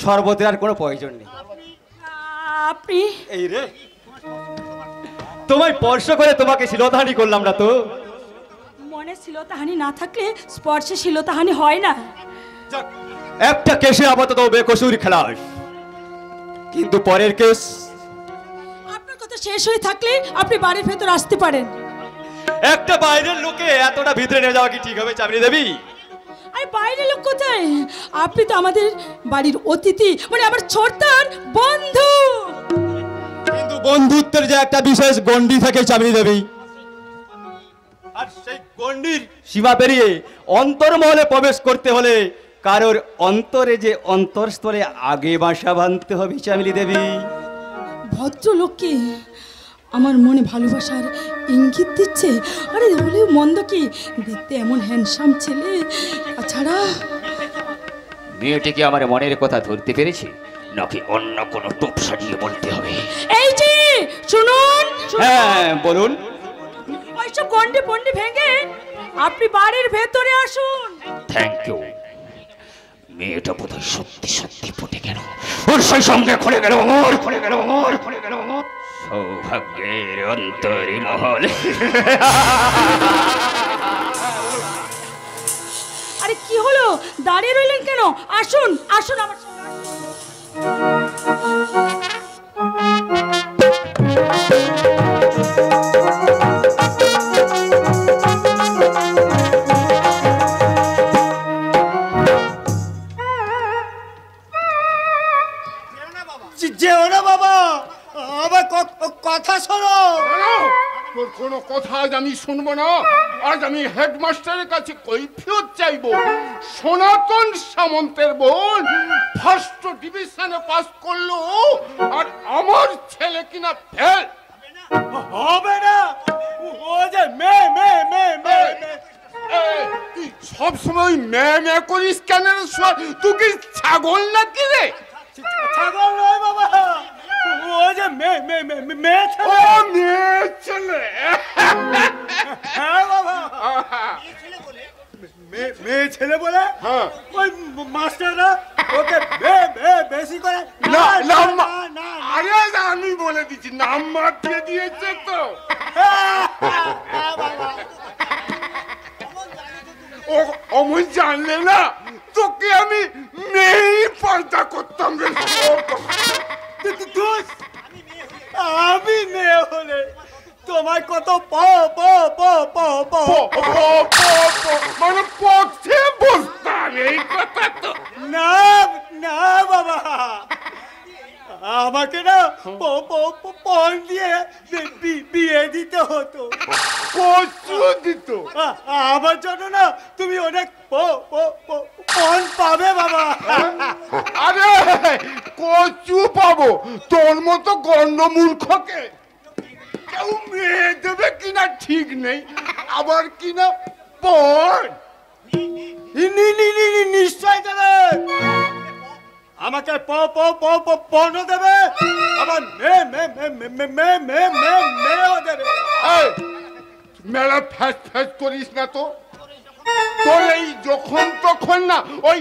শরবতের আর কোনো প্রয়োজন নেই। আপনি এই রে, তোমায় স্পর্শ করে তোমাকে শিলতাহানি করলাম না তো? মনে শিলতাহানি না থাকলে স্পর্শে শিলতাহানি হয় না। একটা কেসে আপাতত বেকসুর খেলাস, কিন্তু পরের কেস। আপনার কথা শেষ হয়ে থাকলে আপনি বাড়ির ভেতর আসতে পারেন। একটা বাইরের লোকে এতটা ভিতরে নিয়ে যাওয়া কি ঠিক হবে চামড়ি দেবী? আরে বাইরের লোক কোথায়, আপনি তো আমাদের বাড়ির অতিথি, মানে আমার ছোটদার বন্ধু। কিন্তু বন্ধুত্বের যে একটা বিশেষ গণ্ডি থাকে চামড়ি দেবী, আর সেই গণ্ডির সীমা পেরিয়ে অন্তর্মহলে প্রবেশ করতে হলে কারোর অন্তরে যে অন্তরস্থলে আগে বাসা বাঁধতে হবে চামড়ি দেবী। ভদ্রলোককে আমার মনে ভালোবাসার ইঙ্গিত দিচ্ছে। আরে হলেও মন্দ কি, দেখতে এমন হ্যান্ডসাম ছেলে। তাছাড়া মেয়েটিকে আমার মনের কথা ধরতে পেরেছি নাকি অন্য কোনো টোপ সাজিয়ে বলতে হবে? এই যে শুনুন। হ্যাঁ বলুন। ওইসব গন্ডি পন্ডি ভেঙে আপনি বাড়ির ভেতরে আসুন। Thank you. মেয়েটা বোধহয় সত্যি সত্যি ফুটে গেল, ওর সেই সঙ্গে খুলে গেল, ওর খুলে গেল, ওর খুলে গেল সৌভাগ্যের অন্তরী মহল। আরে কি হলো, দাঁড়িয়ে রইলেন কেন? আসুন আসুন আমার সঙ্গে। যেও না বাবা, আবার কথা শোনো। তোর কোনো কথা আজ আমি শুনবো না। আজ আমি হেডমাস্টারের কাছে কৈফিয়ত চাইবো। সনাতন সামন্তের বোন ফার্স্ট ডিভিশনে পাস করলো, আর আমার ছেলে কিনা ফেল। হবে না, ও যে মে মে মে মে। তুই সবসময় ম্যা করিস কেন? তুই কি ছাগল নাকি রে? ছাগল নয় বাবা, ও যে মে মে মে মে ও মেয়ে ছেলে। হ্যাঁ বাবা, মেয়ে ছেলে বলে হ্যাঁ, ওই মাস্টাররা ওকে বেশি করে না না না। আরে আমি বলে দিচ্ছি, নাম মাতিয়ে দিয়েছে তো। ও অমন জানলে না তোকে আমি মেয়েই পাল্টা করতাম রে। আমি মেয়ে হলে তোমায় কত মানে পথে বসতাম, এই কথা তো। না না বাবা, আমাকে না পণ দিয়ে বিয়ে দিতে হতো। কচু দিত? আমার জন্য না তুমি অনেক পণ পাবে বাবা। আরে কচু পাবো তোর মতো গণ্ড মূর্খকে কেউ মেয়ে দেবে কিনা ঠিক নেই, আবার কিনা পণ। নিশ্চয় দেবে, আমাকে পণ দেবে, আবার মেয়েও দেবে। মেলা ফ্যাস ফ্যাস করিস না তো, তোর এই যখন তখন না ওই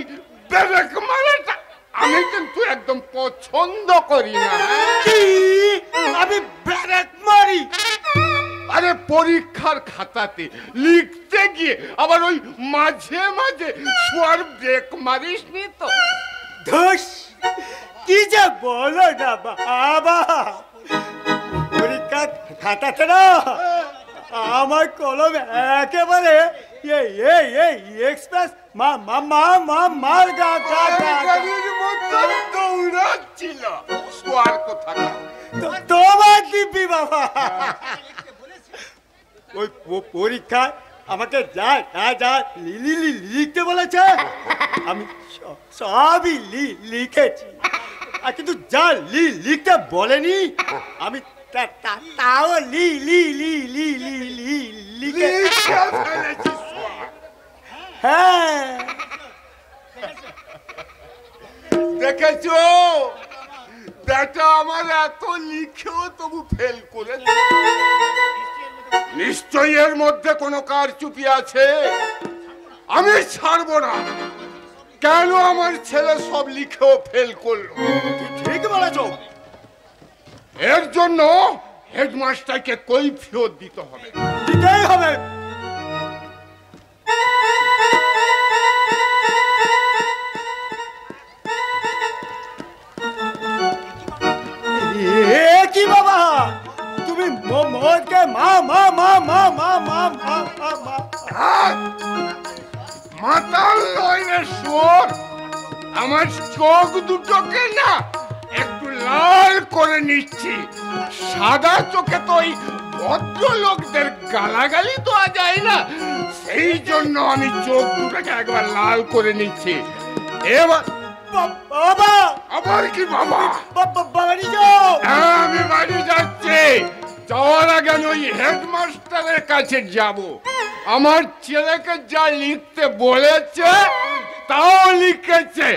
ব্রেক মারাটা আমি কিন্তু একদম পছন্দ করি না। কি আমি ব্রেক মারি? আরে পরীক্ষার খাতাতে লিখতে গিয়ে আবার ওই মাঝে মাঝে শোয়ার ব্রেক মারিস নি তো? ধুস, কি যে বলো না বাবা, পরীক্ষা খাতাতে না আমার কলম একেবারে এক্সপ্রেস মার দৌড়াচ্ছিল শোয়ার কথা। তোমার দিব্যি বাবা, ওই পরীক্ষায় আমাকে যা লিখতে বলেছে আমি সবই লিখেছি, আর কিন্তু যা লিখতে বলেনি আমি তাও লিখে ফেলেছি। হ্যাঁ, দেখেছো বেটা আমার এত লিখেও তবু ফেল করে। নিশ্চয়ই এর মধ্যে কোনো কারচুপি আছে, আমি ছাড়বো না। কেন আমার ছেলে সব লিখেও ফেল করলো? ঠিক বলেছো, এর জন্য হেডমাস্টারকে কৈফিয়ত দিতে হবে। দিতেই হবে। কি বাবা, তুমি মোরকে মাতাল লইলে শোর, আমার চোখ দুটোকে না একটু লাল করে নিচ্ছি। সাদা চোখে তো ওই ভদ্রলোকদের গালাগালি তো যায় না, সেই জন্য আমি চোখ দুটোকে একবার লাল করে নিচ্ছি। এবার বাবা, আবার কি বাবা? বাড়ি যাও। হ্যাঁ, আমি বাড়ি যাচ্ছি। যাওয়ার আগে আমি ওই হেডমাস্টারের কাছে যাব। আমার ছেলেকে যা লিখতে বলেছে তাও লিখেছে,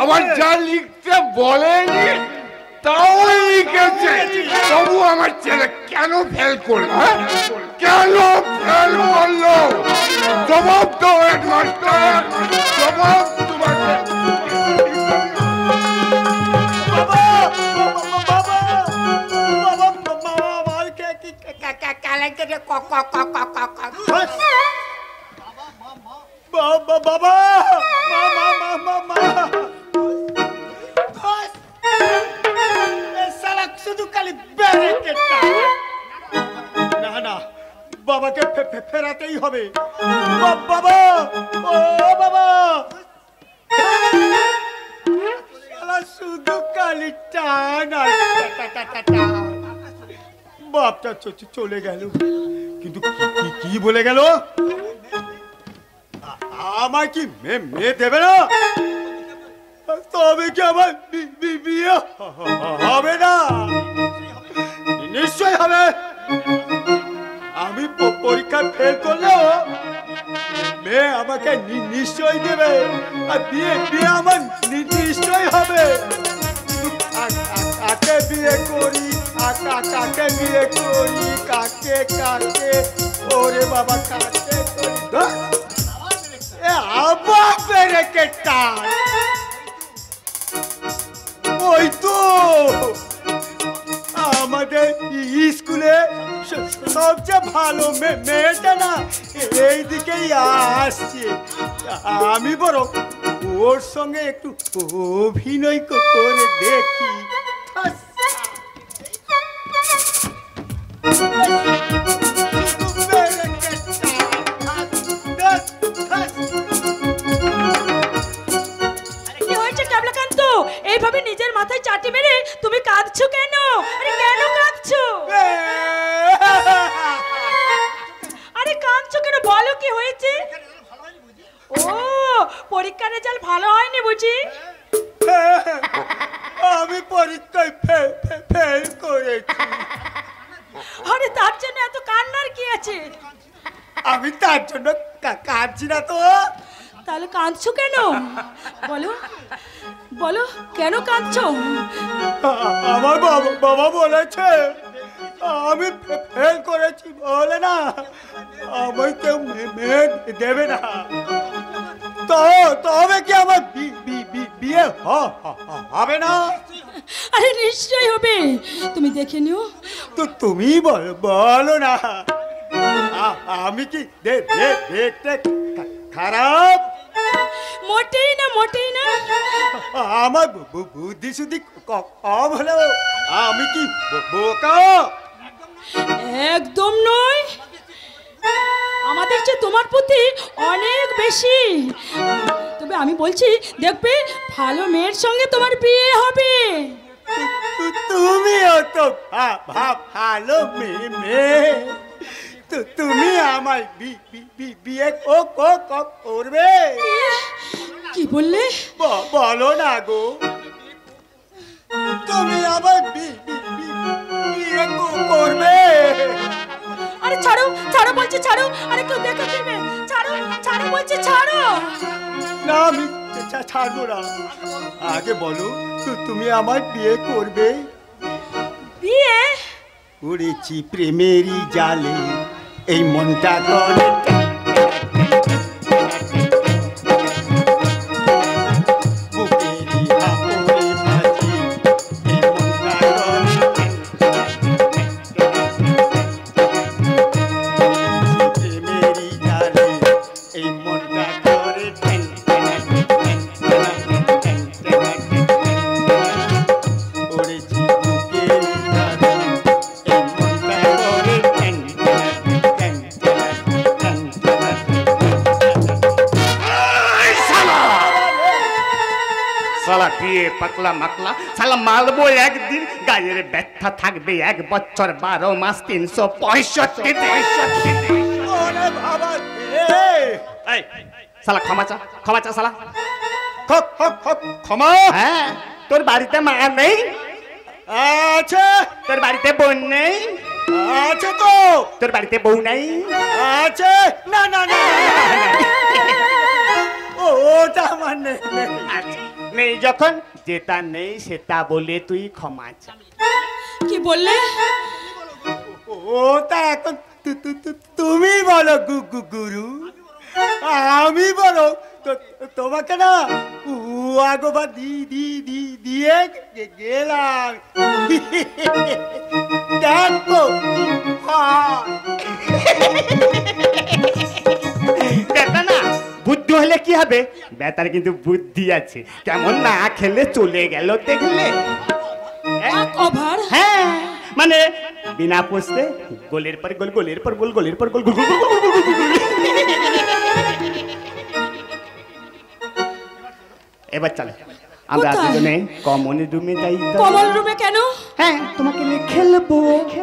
আবার যা লিখতে বলেনি তাও লিখেছে। তবু আমার ছেলে কেন ফেল করলো? কেন ফেল করলো? জবাব দাও হেডমাস্টার, জবাব তোমাকে। বাবা, শুধু খালি না না, বাবাকে ফেরাতেই হবে। বাবা, ও বাবা, শুধু খালি টান। বাপটা চলে গেল, কিন্তু কি বলে গেল? আমার কি মেয়ে দেবে না? তবে কি আমার বিয়ে হবে না? নিশ্চয় হবে। আমি পরীক্ষায় ফেল করলেও মেয়ে আমাকে নিশ্চয় দেবে, আর বিয়ে আমার নিশ্চয় হবে। কাকে বিয়ে করি, কাকে বিয়ে করি, কাকে ওরে বাবা, কাকে করি? আবার বেরেকে টান। ওই তো আমাদের স্কুলে সবচেয়ে ভালো মেয়েটা না এই দিকেই আসছে। আমি বড় ওর সঙ্গে একটু অভিনয় করে দেখি। এইভাবে নিজের মাথায় চাটি মেরে তুমি কাঁদছো কেন? আরে কেন কাঁদছো? আরে কাঁদছো কেন? বলো কি হয়েছে? ও পরীক্ষার রেজাল্ট ভালো হয়নি বুঝি? আমি পরীক্ষায় ফেল করেছি। আরে তার জন্য এত কান্নার কি আছে? আমি তার জন্য কাঁদছি না তো। তাহলে কাঁদছো কেন? বলো বলো কেন কাঁদছো? আমার বাবা বলেছে আমি ফেল করেছি বলে না আমায় কেউ মেয়ে দেবে না। তো তবে কি আমার বিয়ে হবে না? আরে নিশ্চয়ই হবে, তুমি দেখে নিও। তো তুমি বলো না আমি কি দেখতে খারাপ? মোটেই না, মোটেই না। আমার বুদ্ধি শুদ্ধি কম হলেও আমি কি বোকা? একদম নয়, আমাদের চেয়ে তোমার প্রতি অনেক বেশি। তবে আমি বলছি দেখবে ভালো মেয়ের সঙ্গে তোমার বিয়ে হবে। তুমিও তো ভালো মেয়ে, তো তুমি আমায় বিয়ে করবে? কি বললে? বলো না গো, তুমি আমায় বিয়ে করবে? আরে ছাড়ো ছাড়ো বলছি, ছাড়ো। আরে কেউ দেখে ফেলবে, ছাড়ো ছাড়ো বলছি, ছাড়ো। না আমি ছাড়বো না। আগে বলো তুমি আমায় বিয়ে করবে? বিয়ে? উড়েছি প্রেমেরই জালে এই মনটা করে পাতলা মাকলা সালা মালবো একদিন, গায়ের ব্যথা থাকবে 1 বছর 12 মাস 365 দিন। সালা ক্ষমা চা সালা। ক্ষমা? হ্যাঁ, তোর বাড়িতে মা নেই? আছে। তোর বাড়িতে বোন নেই? আছে তো। তোর বাড়িতে বউ নেই? আছে। না না না ওটা মানে নেই যখন, যেটা নেই সেটা বলে তুই ক্ষমা চা। কি বললে? ওটা এখন তুমি বলো গুরু, আমি বলো তোমাকে না আগোবা দিয়ে গেলাম। দেখো বেটা না বুদ্ধি হলে কি হবে, বেটার কিন্তু বুদ্ধি আছে। কেমন না খেলে চলে গেল দেখলে? হ্যাঁ, মানে বিনা পোষতে গোলের পর গোল, গোলের পর গোল, গোলের পর গোল, গোল। এবার চলে আমরা দুজনে কমন রুমে যাই। কমন রুমে কেন? হ্যাঁ, তোমাকে নিয়ে খেলবো।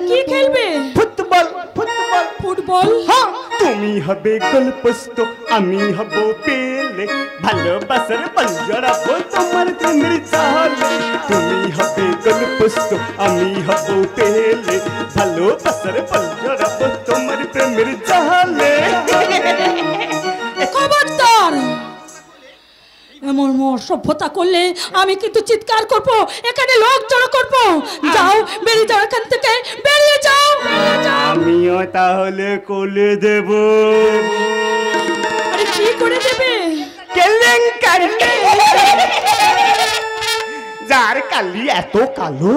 কি খেলবে? ফুটবল। Football football? হ্যাঁ, তুমি হবে গোলপোস্ত, আমি হব পেলে, ভালোবাসার বল জড়াবো তোমার প্রেমের জালে। তুমি হবে গোলপোস্ত, আমি হব পেলে, ভালোবাসার বল জড়াবো তোমার প্রেমের জালে। খবরদার এমন অসভ্যতা করলে আমি কিন্তু চিৎকার করব, এখানে লোক জড়ো করব। যাও, বেরিয়ে যাও এখান থেকে, বেরিয়ে যাও। আমিও তাহলে কোলে দেব। আরে কি করে দেবে? কেলেঙ্কারি। যার কালি এত কালো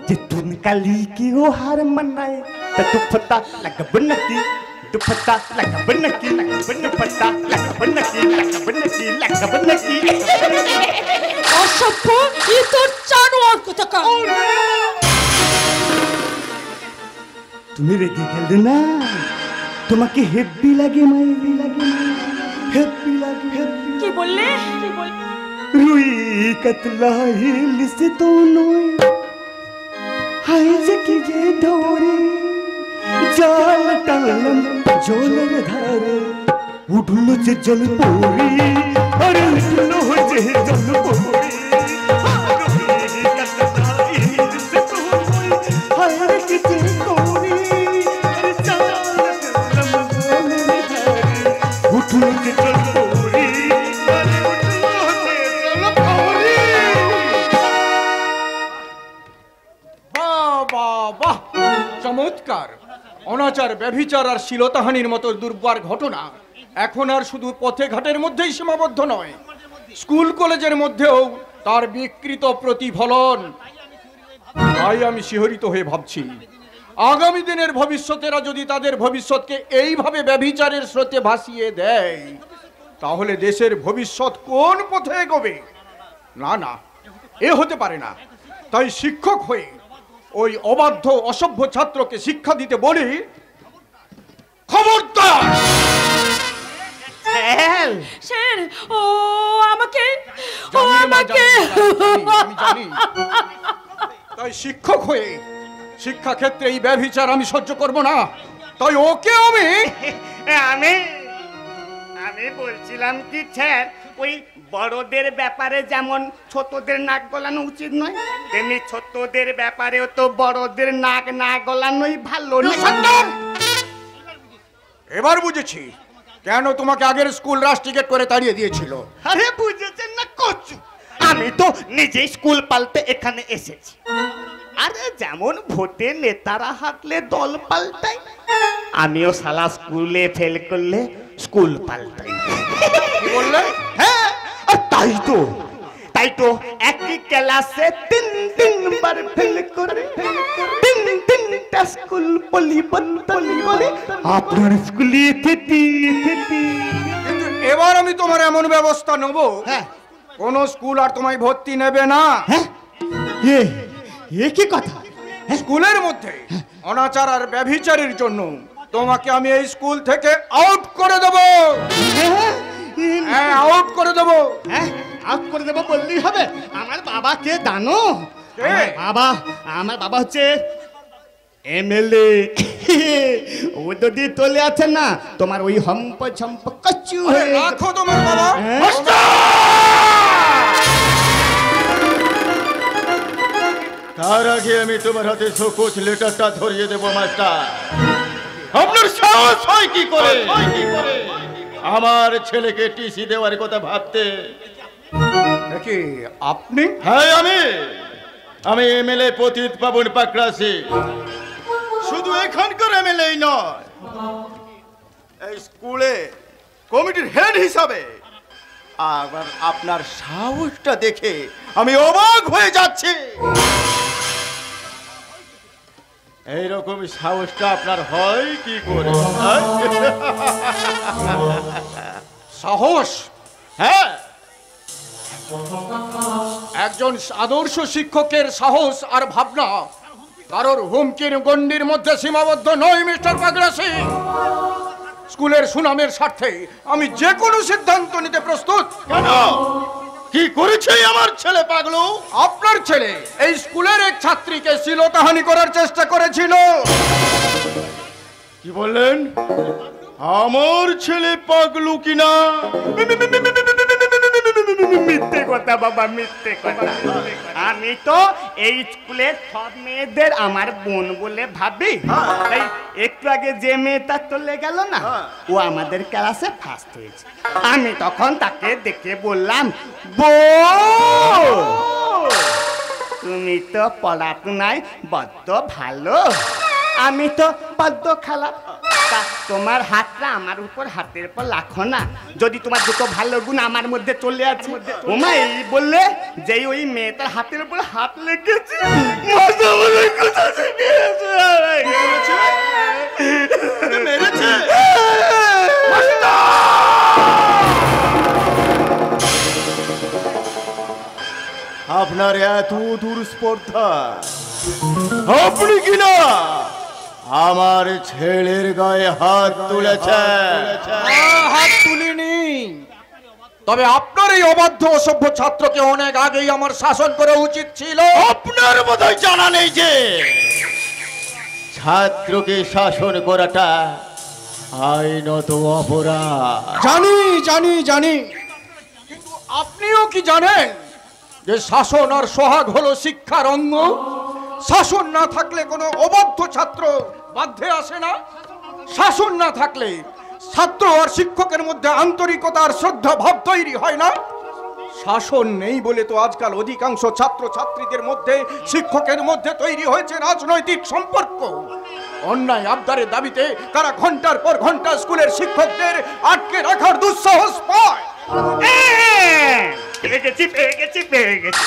যে তুন কালি কেও হার মানায়, তা দুপট্টা লাগাবো নাকি, দুপট্টা লাগাবো নাকি, দুপট্টা লাগাবো নাকি, লাগাবো নাকি। অসভ্য ইতর জানোয়ার কোথাকার। তুমি রেগে গেলে না, তোমাকে হেব্বি লাগে, মাইরি লাগে, হেব্বি লাগে। কি বললে? কি বললে? রুই কাতলা ইলিশ তো নয়, হাই যে কি যে ধরে জল টানলাম জলের ধারে উঠলো যে জল পড়ি আরে উঠলো যে জল পড়ি চমৎকার। অনাচার, ব্যভিচার আর শ্লীলতাহানির মতো দুর্বার ঘটনা এখন আর শুধু পথে ঘাটের মধ্যেই সীমাবদ্ধ নয়, স্কুল কলেজের মধ্যেও তার বিকৃত প্রতিফলন। তাই আমি শিহরিত হয়ে ভাবছি, আগামী দিনের ভবিষ্যতেরা যদি তাদের ভবিষ্যৎকে এইভাবে ব্যভিচারের স্রোতে ভাসিয়ে দেয়, তাহলে দেশের ভবিষ্যৎ কোন পথে এগোবে? না না, এ হতে পারে না। তাই শিক্ষক হয়ে ওই অবাধ্য অসভ্য ছাত্রকে শিক্ষা দিতে বলি, খবরদার! স্যার, ও আমাকে আমি জানি। তাই শিক্ষক হয়ে শিক্ষা ক্ষেত্রে এই ব্যভিচার আমি সহ্য করব না। তাই ওকে আমি বলছিলাম কি স্যার, ওই বড়দের ব্যাপারে যেমন ছোটদের নাক গলানো উচিত নয়, তেমনি ছোটদের ব্যাপারেও তো বড়দের নাক না গলানোই ভালো। এবার বুঝেছি কেন তোমাকে আগের স্কুল রাস্টিকেট করে তাড়িয়ে দিয়েছিল। আরে বুঝেছেন না কচু, আমি তো নিজেই স্কুল পাল্টে এখানে এসেছি। আরে যেমন ভোটে নেতারা হাঁটলে দল পাল্টাই, আমিও শালা স্কুলে ফেল করলে স্কুল পাল্টাই। কি বললে? হ্যাঁ, তাই তো একই ক্লাসে তিনবার ফেল করে তিনটা স্কুল পরিবর্তন করে আপনার স্কুলে কিন্তু এবার আমি তোমার এমন ব্যবস্থা নেব, কোন স্কুল আর তোমায় ভর্তি নেবে না। কি কথা? স্কুলের মধ্যে অনাচার আর ব্যভিচারের জন্য তোমাকে আমি এই স্কুল থেকে আউট করে দেব। হ্যাঁ, আউট করে দেব। আউট করে দেবো বললেই হবে? আমার বাবা কে জানো? আমার বাবা হচ্ছে এমএলএ। ও যদি চলে আছে না, তোমার ওই হম্প ছম্প কচু রাখো তোমার বাবা। তার আগে আমি তোমার হাতে শোকজ লেটারটা ধরিয়ে দেব মাস্টার। আপনার সাহস হয় কি করে আমার ছেলেকে টিসি দেওয়ার কথা ভাবতে? আপনি? হ্যাঁ, আমি এমএলএ পতিত পাবন পাকড়াসি। শুধু এখানকার এমএলএ নয়, এই স্কুলে কমিটির হেড হিসাবে। আবার আপনার সাহসটা দেখে আমি অবাক হয়ে যাচ্ছি। এইরকম সাহসটা আপনার হয় কি করে? সাহস? হ্যাঁ, একজন আদর্শ শিক্ষকের সাহস আর ভাবনা কারোর হুমকির গণ্ডির মধ্যে সীমাবদ্ধ নয় মিস্টার পাগড়াসি। স্কুলের সুনামের স্বার্থে আমি যে কোনো সিদ্ধান্ত নিতে প্রস্তুত। কেন? কি করেছে আমার ছেলে পাগলু? আপনার ছেলে এই স্কুলের এক ছাত্রীকে শ্লীলতাহানি করার চেষ্টা করেছিল। কি বললেন? আমার ছেলে পাগলু কিনা? মিথ্যে কথা বাবা, মিথ্যে কথা। আমি তো এই স্কুলের সব মেয়েদের আমার বোন বলে ভাবি। তাই একটু আগে যে মেয়েটা চলে গেল না, ও আমাদের ক্লাসে ফার্স্ট হয়েছে। আমি তখন তাকে দেখে বললাম, বউ তুমি তো পড়াশোনায় বড্ড ভালো, আমি তো বড্ড খারাপ। তোমার হাতটা আমার উপর হাতের পর রাখো না, যদি তোমার দুটো ভালো গুণ আমার মধ্যে চলে আছে। ওমা এই বললে যেই ওই মেয়েটার হাতের উপর হাত লেগেছে, আপনার এত দূর স্পর্ধা, আপনি কিনা আমার ছেলের গায়ে হাত তুলেছে? হাত তুলিনি, তবে আপনার এই অবাধ্য অসভ্য ছাত্রকে অনেক আগেই আমার শাসন করা উচিত ছিল। আপনার বোধহয় জানা নেই যে ছাত্রকে শাসন করাটা আইনত অপরাধ। জানি জানি জানি, কিন্তু আপনিও কি জানেন যে শাসন আর সোহাগ হলো শিক্ষার অঙ্গ? শাসন না থাকলে কোনো অবাধ্য ছাত্র বাধ্যে আসে না। শাসন না থাকলে ছাত্র আর শিক্ষকের মধ্যে আন্তরিকতা আর শ্রদ্ধা ভাব তৈরি হয় না। শাসন নেই বলে তো আজকাল অধিকাংশ ছাত্র ছাত্রীদের মধ্যে শিক্ষকের মধ্যে তৈরি হয়েছে রাজনৈতিক সম্পর্ক। অন্যায় আবদারের দাবিতে তারা ঘন্টার পর ঘন্টা স্কুলের শিক্ষকদের আটকে রাখার দুঃসাহস পায়। পেয়ে গেছি।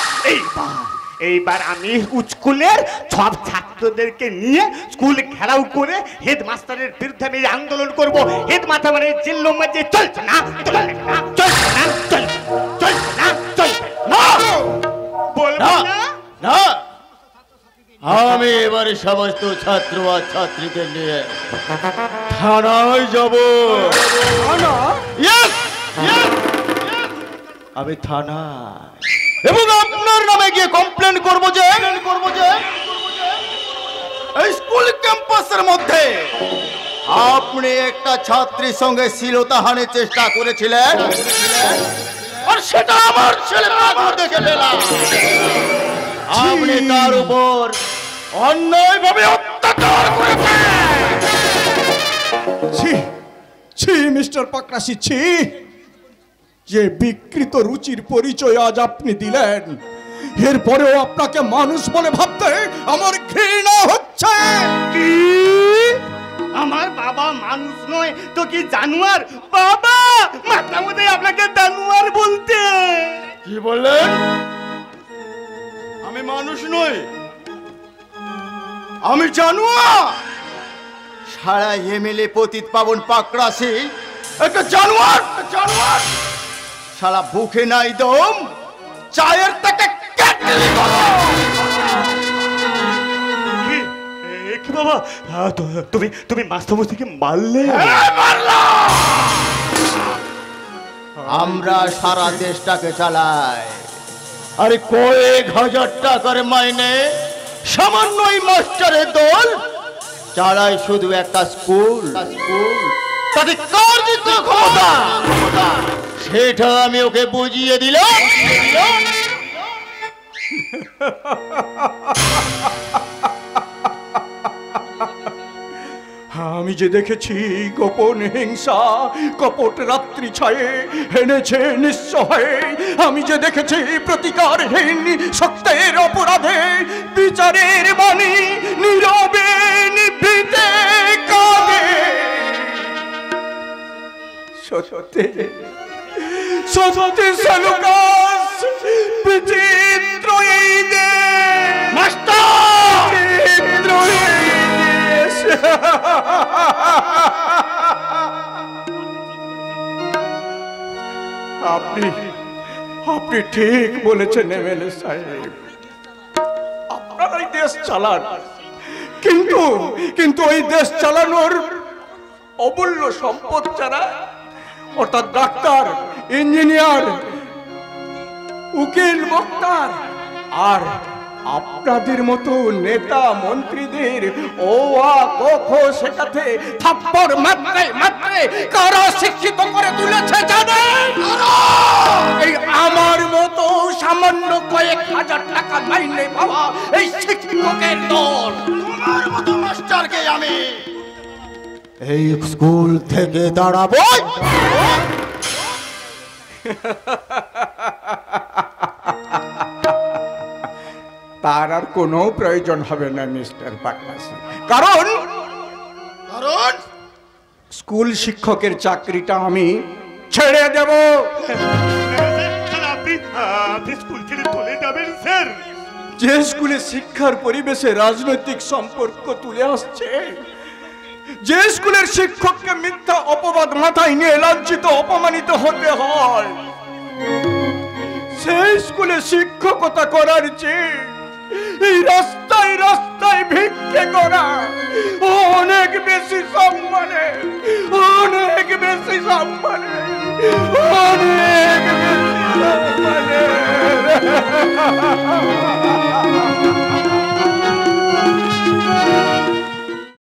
এইবার আমি স্কুলের সব ছাত্রদেরকে নিয়ে স্কুল ঘেরাও করে হেডমাস্টারের বিরুদ্ধে আমি আন্দোলন করব। হেডমাস্টার মানে জিল্লো মাঝে চলছে না, চলছে না, চলছে না, চলছে না, চলছে না, বলবো না। আমি এবারে সমস্ত ছাত্র আর ছাত্রীদের নিয়ে থানায় যাব। আমি থানায় এবং আপনার নামে গিয়ে কমপ্লেন করব যে এই স্কুল ক্যাম্পাসের মধ্যে আপনি একটা ছাত্রীর সঙ্গে শ্লীলতাহানির চেষ্টা করেছিলেন, আর সেটা আমার ছেলে দেখে ফেলাম। আপনি তার উপর অন্যায়ভাবে অত্যাচার করেছেন। ছি ছি মিস্টার পাকরাশি, ছি! যে বিকৃত রুচির পরিচয় আজ আপনি দিলেন, এরপরেও আপনাকে মানুষ বলে ভাবতে আমার ঘৃণা হচ্ছে। কি আমার বাবা মানুষ নয় তো কি জানোয়ার? বাবা মাথা মধ্যে আপনাকে জানোয়ার বলতে। কি বললেন? আমি মানুষ নই, আমি জানোয়ার? সারা এমএলএ পতিত পাবন পাকরাশি একটা জানোয়ার, জানোয়ার। সারা বুকে নাই দম, চায়ের টাকা কেটে করো। কি বাবা, তুমি মাস্টারমশাইকে মারলে? আমরা সারা দেশটাকে চালাই, আরে কয়েক হাজার টাকার মাইনে সামান্য মাস্টারের দল চালায় শুধু একটা স্কুল। তাতে কার দিতে ক্ষমতা সেটা আমি ওকে বুঝিয়ে দিলাম। আমি যে দেখেছি গোপন হিংসা কপট রাত্রি ছায়ে এনেছে নিঃসহায়। আমি যে দেখেছি প্রতিকারহীন সত্যের অপরাধে বিচারের বাণী নীরবে নিভৃতে কাঁদে। সত্যি সত্যি সালুকাস বিচিত্র এই দেশ, মাস্টার বিচিত্র এই দেশ। আপনি ঠিক বলেছেন এমএলএ সাহেব, আপনারাই দেশ চালান, কিন্তু ওই দেশ চালানোর অমূল্য সম্পদ যারা, অর্থাৎ ডাক্তার, ইঞ্জিনিয়ার, উকিল, বক্তার আর আপনাদের মতো নেতা মন্ত্রীদের ও আ ক খ শেখাতে থাপ্পড় মাত্রে মাত্রে কারা শিক্ষিত করে তুলেছে জানেন? এই আমার মতো সামান্য কয়েক হাজার টাকা মাইনে পাওয়া এই শিক্ষকের দল। তোমার মতো মাস্টারকে আমি এই স্কুল থেকে দাঁড়াবো। তার আর কোনো প্রয়োজন হবে না মিস্টার পাকরাশি, কারণ স্কুল শিক্ষকের চাকরিটা আমি ছেড়ে দেব। আপনি স্কুল ছেড়ে চলে যাবেন স্যার? যে স্কুলে শিক্ষার পরিবেশে রাজনৈতিক সম্পর্ক তুলে আসছে, যে স্কুলের শিক্ষককে মিথ্যা অপবাদ মাথায় নিয়ে লাঞ্ছিত অপমানিত হতে হয়, সেই স্কুলে শিক্ষকতা করার চেয়ে এই রাস্তায় রাস্তায় ভিক্ষে করা অনেক বেশি সম্মানে, অনেক বেশি সম্মানে।